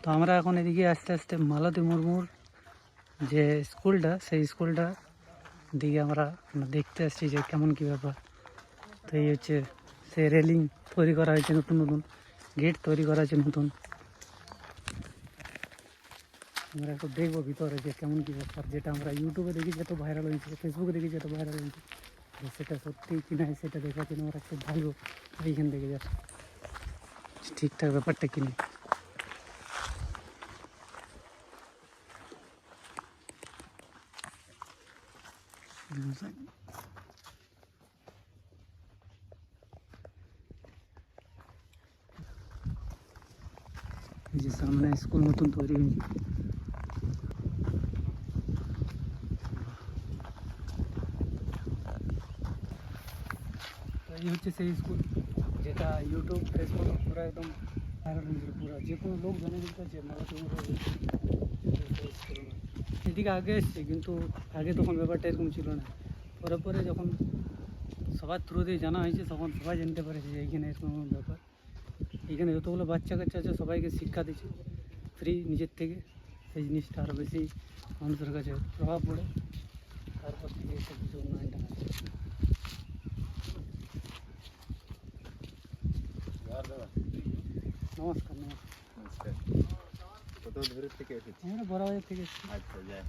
তো আমরা এখন এদিকে আস্তে আস্তে মালতী মুর্মুর যে স্কুলটা, সেই স্কুলটা দিকে আমরা দেখতে আসছি যে কেমন কী ব্যাপার। তো এই হচ্ছে সে রেলিং তৈরি করা হয়েছে, নতুন নতুন গেট তৈরি করা হয়েছে নতুন। আমরা একটু দেখবো ভিতরে যে কেমন কী ব্যাপার, যেটা আমরা ইউটিউবে দেখি যত ভাইরাল হয়েছে, ফেসবুকে দেখি যত ভাইরাল হয়েছে, সেটা সত্যি কিনা সেটা দেখার জন্য আমরা একটু ভালো এইখান থেকে যা ঠিকঠাক ব্যাপারটা কিনে। এই যে সামনে স্কুল নতুন তৈরি হয়েছে। তো এই হচ্ছে সেই স্কুল যেটা ইউটিউব ফেসবুক পুরো একদম ভাইরাল হয়েছিল, পুরো যে কোনো লোক জানে দিতে যে মালতী মুর্মু এদিকে আগে এসছে, কিন্তু আগে তখন ব্যাপারটা এরকম ছিল না। পরে পরে যখন সবার থ্রু দিয়ে জানা হয়েছে তখন সবাই জানতে পারেছে যে এইখানে এরকম ব্যাপার। এখানে যতগুলো বাচ্চা কাচ্চা আছে সবাইকে শিক্ষা দিচ্ছে ফ্রি নিজের থেকে। সেই জিনিসটা আরও বেশি মানুষের কাছে প্রভাব পড়ে, তারপর থেকে এসব কিছু উন্নয়নটা আছে। নমস্কার। নমস্কার। কত দূর থেকে এসেছি? আমরা বড়বাজার থেকে এসেছি। আচ্ছা, যাই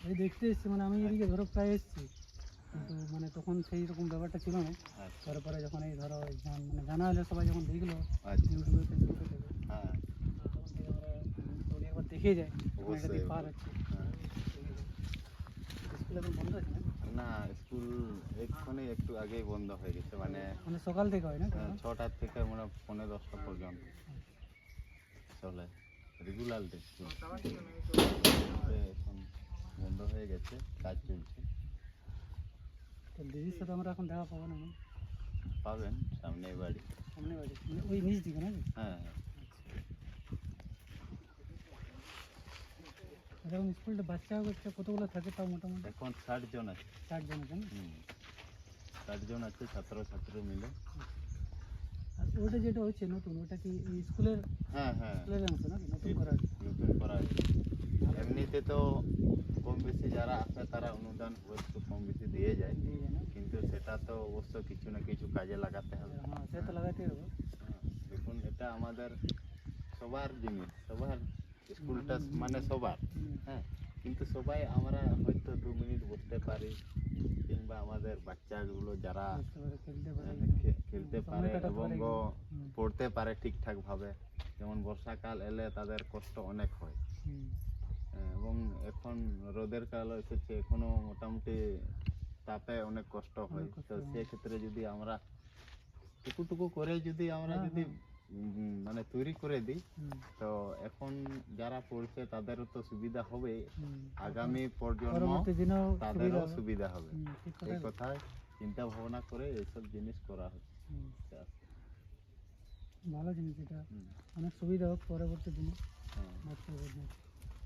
এই দেখতে এসেছি, মানে আমি এদিকে ধরো প্রায় এসেছি, কিন্তু মানে তখন সেই রকম ব্যাপারটা ছিল না। পরে পরে যখন এই ধরো মানে জানা হলে সবাই যখন দেখলো ইউটিউবে ফেসবুকে থেকে, তখন থেকে আমরা তোকে একবার দেখে যাই একটা দিক পার হচ্ছে। স্কুল এখন বন্ধ আছে না? না, স্কুল এক্ষুনি একটু আগেই বন্ধ হয়ে গেছে, মানে মানে সকাল থেকে হয় না? 6টা থেকে মানে 9:30 পর্যন্ত চলে রেগুলার স্কুল। এখন বন্ধ হয়ে গেছে, কাজ চলছে। তো দিদির সাথে আমরা এখন দেখা পাবো না? পাবেন সামনে বাড়ি। সামনে বাড়ি মানে ওই নিচ দিকে নাকি? হ্যাঁ। এখন স্কুলটা বাচ্চা কাচ্চা কতগুলো থাকে তাও মোটামুটি? এখন 60 জন আছে। 60 জন আছে না? 60 জন আছে, ছাত্র মিলে। আর ওটা যেটা হচ্ছে নতুন, ওটা কি এই স্কুলের? হ্যাঁ, স্কুলের অংশ নাকি নতুন করা আছে? নতুন করা আছে। এমনিতে তো কম বেশি যারা আসে তারা অনুদান একটু কম বেশি দিয়ে যায়, কিন্তু সেটা তো অবশ্য কিছু না কিছু কাজে লাগাতে হবে। হ্যাঁ, সে তো লাগাতে হবে। দেখুন, এটা আমাদের সবার জিনিস, সবার স্কুলটা মানে সবার। হ্যাঁ, কিন্তু সবাই আমরা হয়তো 2 মিনিট বসতে পারি, কিংবা আমাদের বাচ্চাগুলো যারা খেলতে পারে এবং পড়তে পারে ঠিকঠাকভাবে। যেমন বর্ষাকাল এলে তাদের কষ্ট অনেক হয়, এবং এখন রোদের কাল এসেছে, এখনো মোটামুটি তাপে অনেক কষ্ট হয়। তো সেক্ষেত্রে যদি আমরা টুকু করে যদি আমরা যদি মানে তৈরি করে দিই, তো এখন যারা পড়ছে তাদেরও তো সুবিধা হবে, আগামী প্রজন্ম তাদেরও সুবিধা হবে। এই কথায় চিন্তা ভাবনা করে এইসব জিনিস করা হচ্ছে। ভালো জিনিস, এটা অনেক সুবিধা হোক পরবর্তী দিনে।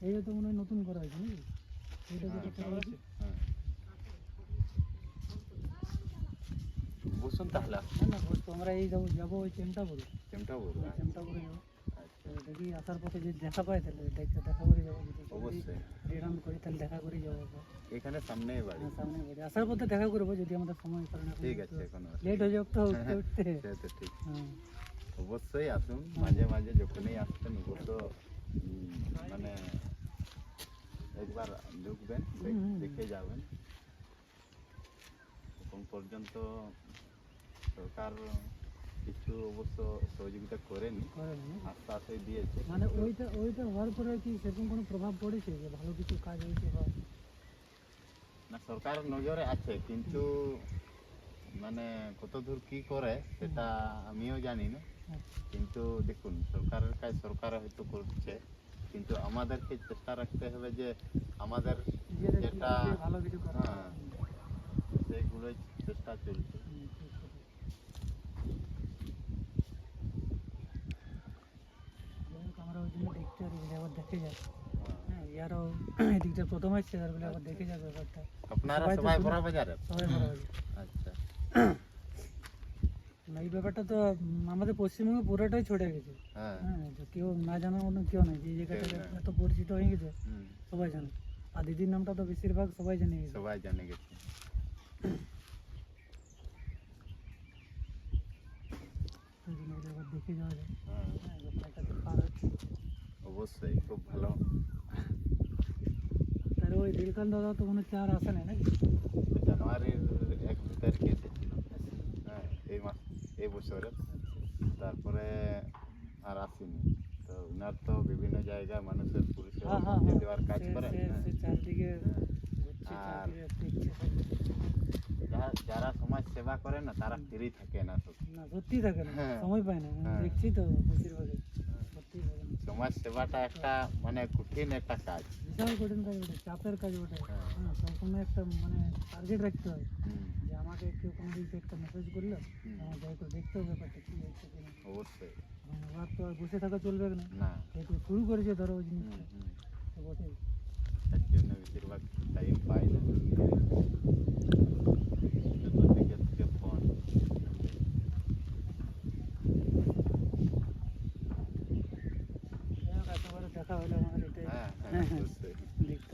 এইটা তো মনে হয় নতুন করা হয়েছে নাকি? এইটা যেটা করা হয়েছে। বসুন তাহলে। না বসতো, আমরা এই যাবো ওই চেমটাপুরে যাবো। দেখি আসার পথে যদি দেখা পাই তাহলে দেখা করে যাবো। অবশ্যই রিটার্ন করি তাহলে দেখা করে যাবো। এখানে সামনেই বাড়ি। সামনে বাড়ি, আসার পথে দেখা করবো যদি আমাদের সময় করে না। ঠিক আছে, এখন লেট হয়ে যাক তো উঠতে উঠতে। ঠিক। অবশ্যই আসুন, মাঝে মাঝে যখনই আসছেন অবশ্য মানে একবার ঢুকবেন, দেখে যাবেন। এখন পর্যন্ত সরকার কিছু অবশ্য সহযোগিতা করেনি, আস্তে দিয়েছে। মানে ওইটা হওয়ার পরে কি সেরকম কোনো প্রভাব পড়েছে যে ভালো কিছু কাজ হয়েছে? না, সরকার নজরে আছে, কিন্তু মানে কতদূর কি করে সেটা আমিও জানি না। কিন্তু দেখুন, সরকারের কাজ সরকার হয়তো করছে, কিন্তু আমাদেরকে চেষ্টা রাখতে হবে যে আমাদের যেটা ভালো কিছু করা, সেইগুলোই চেষ্টা চলছে। আমরা ওই জন্য দেখতে পারি বলে আবার দেখে যাই। হ্যাঁ, ইয়ারও এদিকটা প্রথম আসছে, তার বলে আবার দেখে যাবে ব্যাপারটা। আপনারা সবাই বড় বাজারে? সবাই বড় বাজার। আচ্ছা। এই ব্যাপারটা তো আমাদের পশ্চিমবঙ্গে পুরোটাই ছড়ে গেছে। হ্যাঁ হ্যাঁ, যে কেউ না জানা কোনো কেউ নাই, যে জায়গাটা কেউ না। এত পরিচিত হয়ে গেছে হুম, সবাই জানে। আর দিদির নামটা তো বেশিরভাগ সবাই জেনে গেছে। সবাই জানে গেছে। ওই জন্য ওদের এবার দেখে যাওয়া যায়। হ্যাঁ, হ্যাঁ, যখন এটাতে পার হচ্ছে। অবশ্যই খুব ভালো। তাহলে ওই নীলকান্ত দাদা তো মনে হচ্ছে আর আসে নাই নাকি? জানুয়ারির 1-2 তারিখে এসেছিল। হ্যাঁ, এই বছরের। তারপরে আর আসেনি। তো ওনার তো বিভিন্ন জায়গায় মানুষের পরিষেবা হ্যাঁ হ্যাঁ পৌঁছে হ্যাঁ, দেওয়ার কাজ সে করেন। সে হ্যাঁ, সে চারদিকে ঘুরছে, আর চারদিকে দেখছে সব কিছু। যারা সমাজ সেবা করে না তারা ফ্রি থাকে না তো। না সত্যি থাকে না, হ্যাঁ। সময় পায় না, আমি হ্যাঁ। দেখছি তো বেশিরভাগই সত্যি থাকে না। সমাজ সেবাটা একটা মানে কঠিন একটা কাজ। বিশাল কঠিন কাজ ওটা, চাপের কাজ ওটা। হ্যাঁ। হ্যাঁ, সবসময় একটা মানে টার্গেট রাখতে হয়, হুম, যে আমাকে কেউ কোনো দিক থেকে একটা মেসেজ করলো, হুম, আমার যাই করে দেখতে হবে ব্যাপারটা কী হচ্ছে কিনা। অবশ্যই। এবার তো আর বসে থাকা চলবে না, না। যেহেতু শুরু করেছে ধরো ওই হুম, জিনিসটা, হুম। তো বটেই। তার জন্য বেশিরভাগ টাইম পাই না। চতুর্দিকে থেকে ফোন। যাই হোক, একেবারে দেখা হলে আমাদের এটাই। হ্যাঁ, হ্যাঁ হ্যাঁ, হ্যাঁ, অবশ্যই। দেখছি।